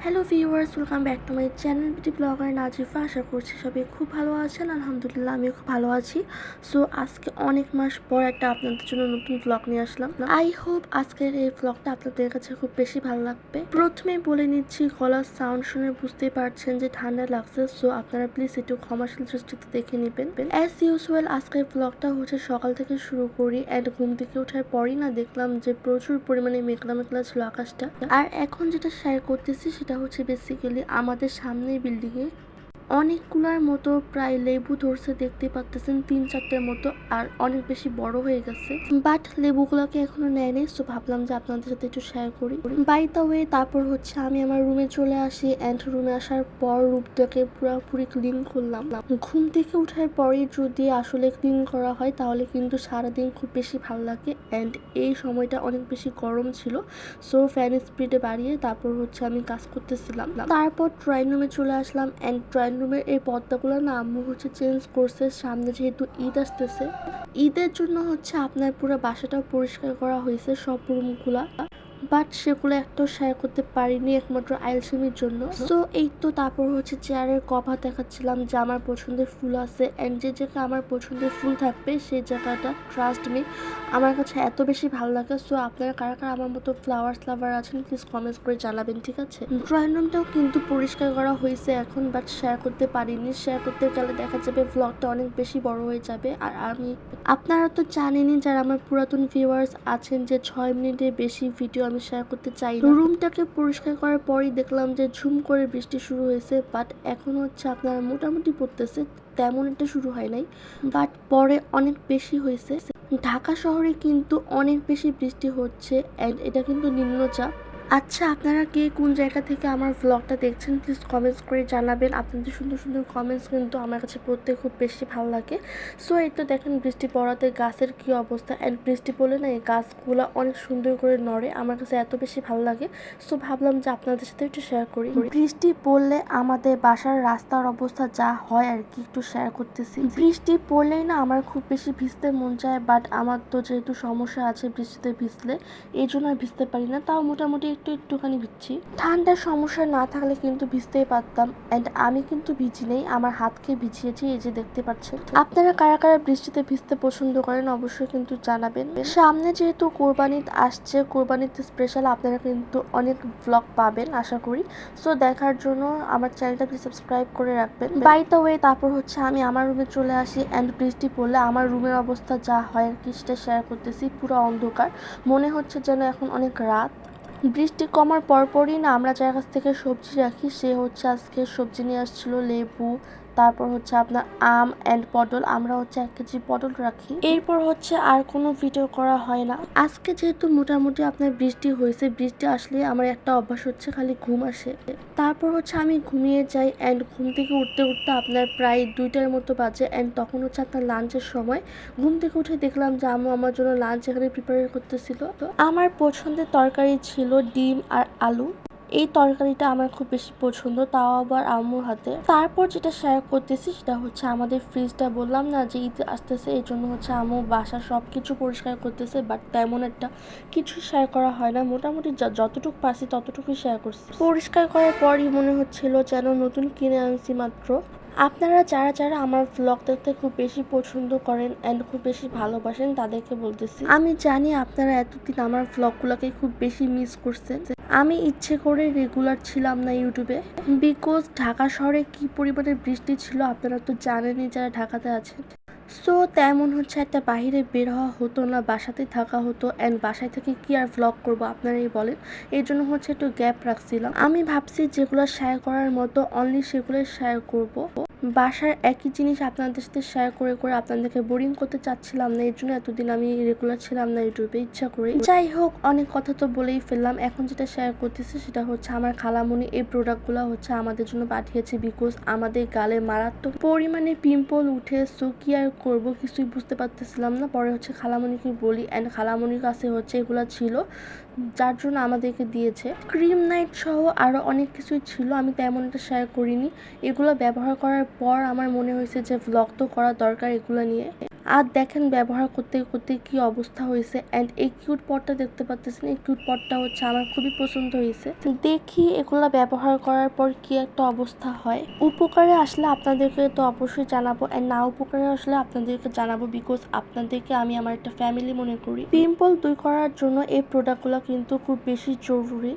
Hello viewers, welcome back to my channel beauty blogger Nazifa. আশা করছি সবাই খুব ভালো আছেন। আলহামদুলিল্লাহ আমিও খুব ভালো আছি। সো আজকে অনেক মাস পর একটা আপনাদের জন্য নতুন ব্লগ নিয়ে আসলাম। আই হোপ আজকের এই ব্লগটা আপনাদের কাছে খুব বেশি ভালো লাগবে। প্রথমে বলে নিচ্ছি, গলার সাউন্ড শুনে বুঝতেই পারছেন যে ঠান্ডা লাগছে। সো আপনারা প্লিজ একটু ক্ষমাশীল দৃষ্টিতে দেখে নেবেন। অ্যাজ ইউজুয়াল আজকের ব্লগটা হচ্ছে সকাল থেকে শুরু করি অ্যান্ড ঘুম থেকে ওঠার পরই না দেখলাম যে প্রচুর পরিমাণে মেঘলা মেঘলা ছিল আকাশটা। আর এখন যেটা শেয়ার করতেছি সেটা হচ্ছে বেসিক্যালি আমাদের সামনের বিল্ডিংয়ে অনেকগুলার মতো প্রায় লেবু ধরছে, দেখতে পাচ্তেছেন 3-4টের মতো, আর অনেক বেশি বড় হয়ে গেছে। বাট লেবুগুলোকে এখনো নেয় নেই, সো ভাবলাম যে আপনাদের সাথে একটু শেয়ার করি। বাই দ্য ওয়ে, তারপর হচ্ছে আমি আমার রুমে চলে আসি অ্যান্ড রুমে আসার পর রুমটাকে পুরোপুরি ক্লিন করলাম। ঘুম থেকে ওঠার পরই যদি আসলে ক্লিন করা হয় তাহলে কিন্তু সারাদিন খুব বেশি ভালো লাগে। অ্যান্ড এই সময়টা অনেক বেশি গরম ছিল, সো ফ্যান স্পিডে বাড়িয়ে তারপর হচ্ছে আমি কাজ করতেছিলাম। তারপর ড্রয়িং রুমে চলে আসলাম অ্যান্ড ড্রয়িং রুমের এই পর্দাগুলো না আম্মু হচ্ছে চেঞ্জ করছে, সামনে যেহেতু ঈদ আসতেছে। ঈদের জন্য হচ্ছে আপনার পুরো বাসাটাও পরিষ্কার করা হয়েছে, সব রুমগুলা। বাট সেগুলো একটাও শেয়ার করতে পারিনি একমাত্র আইলসিমির জন্য। সো এই তো তারপর হচ্ছে চেয়ারের কভার দেখাচ্ছিলাম যে আমার পছন্দের ফুল আছে অ্যান্ড যে জায়গায় আমার পছন্দের ফুল থাকবে সেই জায়গাটা ট্রাস্ট মি আমার কাছে এত বেশি ভালো লাগে। সো আপনারা কারা কারা আমার মতো ফ্লাওয়ার্স লাভার আছেন প্লিজ কমেন্টস করে জানাবেন, ঠিক আছে? ড্রয়িং রুমটাও কিন্তু পরিষ্কার করা হয়েছে এখন, বাট শেয়ার করতে পারিনি। শেয়ার করতে গেলে দেখা যাবে ব্লগটা অনেক বেশি বড় হয়ে যাবে। আর আপনারা তো জানেনই যারা আমার পুরাতন ভিউয়ার্স আছেন যে 6 মিনিটের বেশি ভিডিও আমি শেয়ার করতে চাই না। রুমটাকে পরিষ্কার করার পরই দেখলাম যে ঝুম করে বৃষ্টি শুরু হয়েছে, বাট এখন হচ্ছে আপনার মোটামুটি পড়তেছে, তেমন একটা শুরু হয় নাই, বাট পরে অনেক বেশি হয়েছে। ঢাকা শহরে কিন্তু অনেক বেশি বৃষ্টি হচ্ছে অ্যান্ড এটা কিন্তু নিম্নচাপ। আচ্ছা, আপনারা কে কোন জায়গা থেকে আমার ভ্লগটা দেখছেন প্লিজ কমেন্টস করে জানাবেন। আপনাদের সুন্দর সুন্দর কমেন্টস কিন্তু আমার কাছে পড়তে খুব বেশি ভালো লাগে। সো এই তো দেখেন বৃষ্টি পড়াতে গাছের কি অবস্থা, অ্যান্ড বৃষ্টি পড়লে না এই গাছগুলো অনেক সুন্দর করে নড়ে, আমার কাছে এত বেশি ভালো লাগে। সো ভাবলাম যে আপনাদের সাথে একটু শেয়ার করি। বৃষ্টি পড়লে আমাদের বাসার রাস্তার অবস্থা যা হয় আর কি একটু শেয়ার করতেছি। বৃষ্টি পড়লেই না আমার খুব বেশি ভিজতে মন চায়, বাট আমার তো যেহেতু সমস্যা আছে বৃষ্টিতে ভিজলে, এই জন্য আর ভিজতে পারি না। তাও মোটামুটি একটুখানি ভিজছি। ঠান্ডার সমস্যা না থাকলে কিন্তু ভিজতেই পারতাম, অ্যান্ড আমি কিন্তু ভিজি নেই, আমার হাতকে ভিজিয়েছি, এই যে দেখতে পাচ্ছেন। আপনারা কারা কারা বৃষ্টিতে ভিজতে পছন্দ করেন অবশ্যই কিন্তু জানাবেন। সামনে যেহেতু কোরবানি আসছে, কোরবানিতে স্পেশাল আপনারা কিন্তু অনেক ব্লগ পাবেন আশা করি। সো দেখার জন্য আমার চ্যানেলটা প্লিজ সাবস্ক্রাইব করে রাখবেন। বাই দ্য ওয়ে, তারপর হচ্ছে আমি আমার রুমে চলে আসি অ্যান্ড বৃষ্টি পড়লে আমার রুমের অবস্থা যা হয় আর কি সেটা শেয়ার করতেছি। পুরো অন্ধকার, মনে হচ্ছে যেন এখন অনেক রাত। বৃষ্টি কমার পরপরই না আমরা যার কাছ থেকে সবজি রাখি সে হচ্ছে আজকে সবজি নিয়ে আসছিল, লেবু, তারপর হচ্ছে আপনার আম অ্যান্ড পটল। আমরা হচ্ছে 1 কেজি পটল রাখি। এরপর হচ্ছে আর কোনো ভিডিও করা হয় না। আজকে যেহেতু মোটামুটি আপনার বৃষ্টি হয়েছে, বৃষ্টি আসলে আমার একটা অভ্যাস হচ্ছে খালি ঘুম আসে। তারপর হচ্ছে আমি ঘুমিয়ে যাই অ্যান্ড ঘুম থেকে উঠতে উঠতে আপনার প্রায় 2টার মতো বাজে অ্যান্ড তখন হচ্ছে আপনার লাঞ্চের সময়। ঘুম থেকে উঠে দেখলাম যে আম্মু আমার জন্য লাঞ্চ এখানে প্রিপেয়ার করতেছিল। তো আমার পছন্দের তরকারি ছিল ডিম আর আলু। এই তরকারিটা আমার খুব বেশি পছন্দ, তাও আবার আম্মুর হাতে। তারপর যেটা শেয়ার করতেছি সেটা হচ্ছে আমাদের ফ্রিজটা, বললাম না যে ঈদ আসতেছে এই জন্য হচ্ছে আম্মু বাসা সব কিছু পরিষ্কার করতেছে, বাট তেমন একটা কিছু শেয়ার করা হয় না। মোটামুটি যতটুকু পারছি ততটুকুই শেয়ার করছি। পরিষ্কার করার পরই মনে হচ্ছিল যেন নতুন কিনে আনছি মাত্র। আপনারা যারা যারা আমার ভ্লগ দেখতে খুব বেশি পছন্দ করেন অ্যান্ড খুব বেশি ভালোবাসেন তাদেরকে বলতেছি, আমি জানি আপনারা এতদিন আমার ভ্লগগুলোকে খুব বেশি মিস করছেন। আমি ইচ্ছে করে রেগুলার ছিলাম না ইউটিউবে, বিকজ ঢাকা শহরে কি পরিমাণে বৃষ্টি ছিল আপনারা তো জানেনই যারা ঢাকাতে আছেন। সো তেমন হচ্ছে একটা বাহিরে বের হওয়া হতো না, বাসাতেই থাকা হতো অ্যান্ড বাসায় থেকে কি আর ভ্লগ করবো আপনারাই বলেন। এই জন্য হচ্ছে একটু গ্যাপ রাখছিলাম। আমি ভাবছি যেগুলো শেয়ার করার মতো অনলি সেগুলো শেয়ার করব। বাসার একই জিনিস আপনাদের সাথে শেয়ার করে করে আপনাদেরকে বোরিং করতে চাচ্ছিলাম না, এর জন্য এতদিন আমি রেগুলার ছিলাম না ইউটিউবে ইচ্ছা করে। যাই হোক, অনেক কথা তো বলেই ফেললাম। এখন যেটা শেয়ার করতেছি সেটা হচ্ছে আমার খালামণি এই প্রোডাক্টগুলো হচ্ছে আমাদের জন্য পাঠিয়েছে, বিকজ আমাদের গালে মারাত্মক পরিমাণে পিম্পল উঠে। সো কি আর করবো কিছুই বুঝতে পারতেছিলাম না। পরে হচ্ছে খালামণিকে বলি অ্যান্ড খালামণির কাছে হচ্ছে এগুলো ছিল, যার জন্য আমাদেরকে দিয়েছে। ক্রিম নাইট সহ আরও অনেক কিছুই ছিল, আমি তেমন একটা শেয়ার করিনি। এগুলো ব্যবহার করার পর আমার মনে হয়েছে যে ভ্লগ তো করা দরকার এগুলো নিয়ে। আর দেখেন ব্যবহার করতে করতে কি অবস্থা হয়েছে। অ্যান্ড এই কিউট পটটা দেখতে পাচ্ছেন, এই কিউট পটটা হচ্ছে আমার খুবই পছন্দ হয়েছে। দেখি এগুলা ব্যবহার করার পর কি একটা অবস্থা হয়। উপকারে আসলে আপনাদেরকে তো অবশ্যই জানাবো, অ্যান্ড না উপকারে আসলে আপনাদেরকে জানাবো, বিকজ আপনাদেরকে আমি আমার একটা ফ্যামিলি মনে করি। পিম্পল দূর করার জন্য এই প্রোডাক্টগুলো কিন্তু খুব বেশি জরুরি।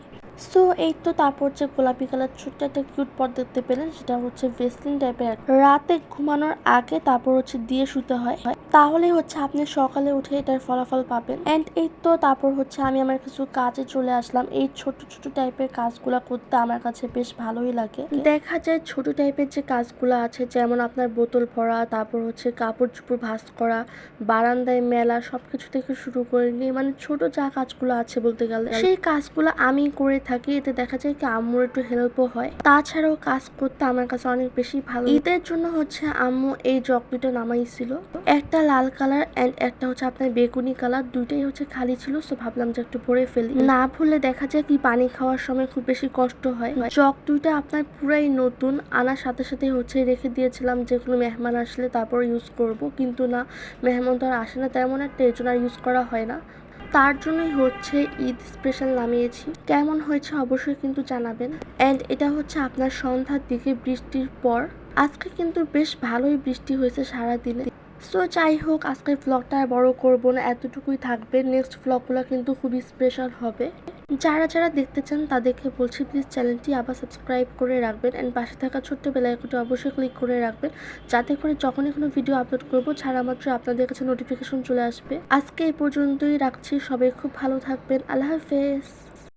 সো এই তো তারপর হচ্ছে গোলাপি কালার ছোট্ট একটা কিউট পট দেখতে পেলেন, সেটা হচ্ছে ভেসলিন টাইপের। রাতে ঘুমানোর আগে তারপর হচ্ছে দিয়ে শুতে হয়, তাহলে হচ্ছে আপনি সকালে উঠে এটার ফলাফল পাবেন। এন্ড এই তো তারপর হচ্ছে আমি আমার কিছু কাজে চলে আসলাম। এই ছোট ছোট টাইপের কাজগুলা করতে আমার কাছে বেশ ভালোই লাগে। দেখা যায় ছোট টাইপের যে কাজগুলো আছে, যেমন আপনার বোতল ভরা, তারপর হচ্ছে কাপড় চোপড় ভাঁজ করা, বারান্দায় মেলা, সবকিছু থেকে শুরু করে নিয়ে মানে ছোট যা কাজগুলো আছে বলতে গেলে সেই কাজগুলো আমি করে থাকি। এতে দেখা যায় কি আম্মুর একটু হেল্পও হয়। তাছাড়াও কাজ করতে আমার কাছে অনেক বেশি ভালো। ঈদের জন্য হচ্ছে আম্মু এই জগ দুটো নামাইছিল, একটা লাল কালার এন্ড একটা হচ্ছে আপনার বেগুনি কালার, দুইটাই হচ্ছে খালি ছিল। সো ভাবলাম যে একটু ভরে ফেলি, না ভুলে দেখা যায় কি পানি খাওয়ার সময় খুব বেশি কষ্ট হয়। জগ দুইটা আপনার পুরাই নতুন, আনার সাথে সাথে হচ্ছে রেখে দিয়েছিলাম যে কোনো মেহমান আসলে তারপর ইউজ করব, কিন্তু না মেহমান তো আর আসে না তেমন একটা, এর জন্য আর ইউজ করা হয় না। তার জন্যই হচ্ছে ঈদ স্পেশাল নামিয়েছি। কেমন হয়েছে অবশ্যই কিন্তু জানাবেন। অ্যান্ড এটা হচ্ছে আপনার সন্ধ্যার দিকে বৃষ্টির পর। আজকে কিন্তু বেশ ভালোই বৃষ্টি হয়েছে সারাদিনে। সো যাই হোক, আজকের ব্লগটা আর বড় করবো না, এতটুকুই থাকবে। নেক্সট ব্লগগুলো কিন্তু খুবই স্পেশাল হবে। যারা যারা দেখতে চান তাদেরকে বলছি প্লিজ চ্যানেলটি আবার সাবস্ক্রাইব করে রাখবেন, অ্যান্ড পাশে থাকা ছোট্ট বেল আইকনটি অবশ্যই ক্লিক করে রাখবেন, যাতে করে যখনই কোনো ভিডিও আপলোড করবো ছাড়া মাত্র আপনাদের কাছে নোটিফিকেশন চলে আসবে। আজকে এই পর্যন্তই রাখছি, সবাই খুব ভালো থাকবেন। আল্লাহ হাফেজ।